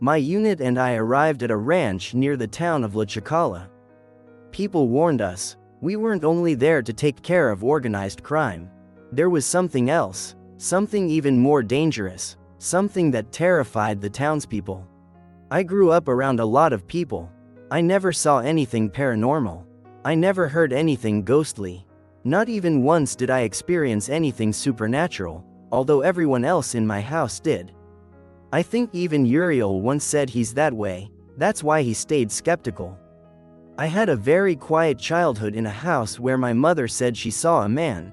My unit and I arrived at a ranch near the town of Chacala. People warned us. We weren't only there to take care of organized crime. There was something else, something even more dangerous, something that terrified the townspeople. I grew up around a lot of people. I never saw anything paranormal. I never heard anything ghostly. Not even once did I experience anything supernatural, although everyone else in my house did. I think even Uriel once said he's that way, that's why he stayed skeptical. I had a very quiet childhood in a house where my mother said she saw a man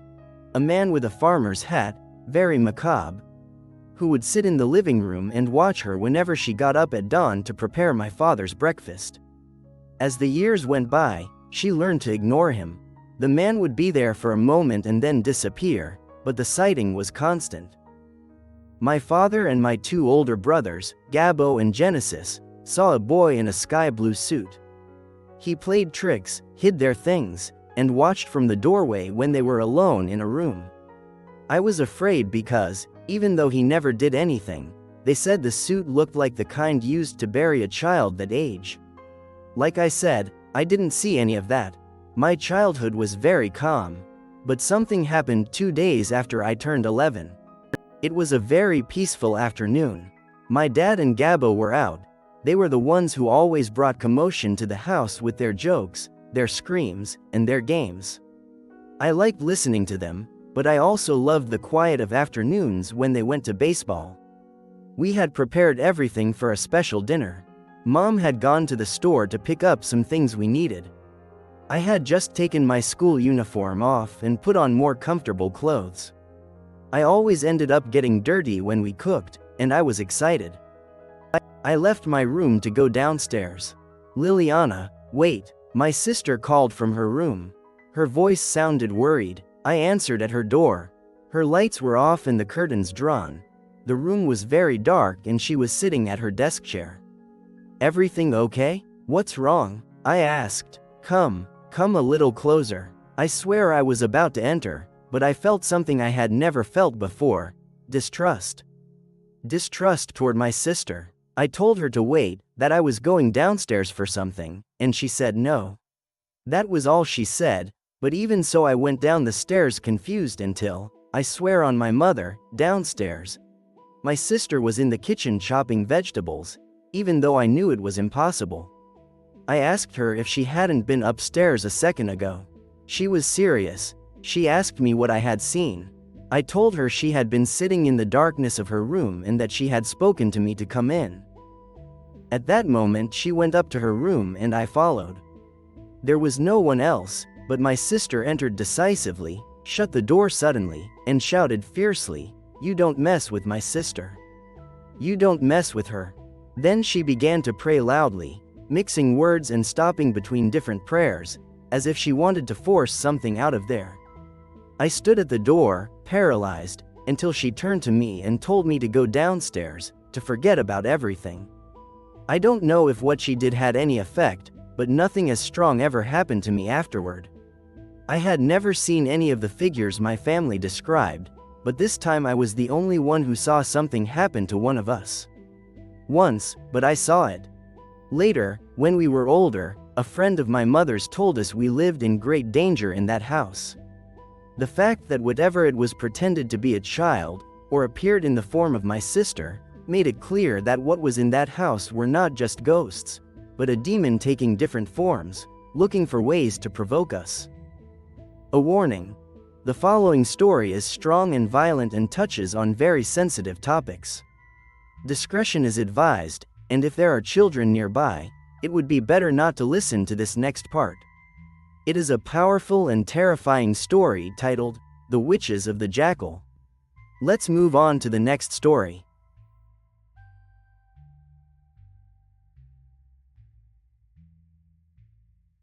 with a farmer's hat, very macabre, who would sit in the living room and watch her whenever she got up at dawn to prepare my father's breakfast. As the years went by, she learned to ignore him. The man would be there for a moment and then disappear, but the sighting was constant. My father and my two older brothers, Gabo and Genesis, saw a boy in a sky blue suit. He played tricks, hid their things, and watched from the doorway when they were alone in a room. I was afraid because, even though he never did anything, they said the suit looked like the kind used to bury a child that age. Like I said, I didn't see any of that. My childhood was very calm. But something happened 2 days after I turned 11. It was a very peaceful afternoon. My dad and Gabo were out. They were the ones who always brought commotion to the house with their jokes, their screams, and their games. I liked listening to them, but I also loved the quiet of afternoons when they went to baseball. We had prepared everything for a special dinner. Mom had gone to the store to pick up some things we needed. I had just taken my school uniform off and put on more comfortable clothes. I always ended up getting dirty when we cooked, and I was excited. I left my room to go downstairs. Liliana, wait, my sister called from her room. Her voice sounded worried. I answered at her door. Her lights were off and the curtains drawn. The room was very dark and she was sitting at her desk chair. Everything okay? What's wrong? I asked. Come a little closer. I swear I was about to enter, but I felt something I had never felt before. Distrust. Distrust toward my sister. I told her to wait, that I was going downstairs for something, and she said no. That was all she said, but even so I went down the stairs confused until, I swear on my mother, downstairs. My sister was in the kitchen chopping vegetables, even though I knew it was impossible. I asked her if she hadn't been upstairs a second ago. She was serious. She asked me what I had seen. I told her she had been sitting in the darkness of her room and that she had spoken to me to come in. At that moment she went up to her room and I followed. There was no one else, but my sister entered decisively, shut the door suddenly, and shouted fiercely, "You don't mess with my sister. You don't mess with her." Then she began to pray loudly, mixing words and stopping between different prayers, as if she wanted to force something out of there. I stood at the door, paralyzed, until she turned to me and told me to go downstairs, to forget about everything. I don't know if what she did had any effect, but nothing as strong ever happened to me afterward. I had never seen any of the figures my family described, but this time I was the only one who saw something happen to one of us. Once, but I saw it. Later, when we were older, a friend of my mother's told us we lived in great danger in that house. The fact that whatever it was pretended to be a child, or appeared in the form of my sister, made it clear that what was in that house were not just ghosts, but a demon taking different forms, looking for ways to provoke us. A warning. The following story is strong and violent and touches on very sensitive topics. Discretion is advised, and if there are children nearby, it would be better not to listen to this next part. It is a powerful and terrifying story titled, The Witches of the Jackal. Let's move on to the next story.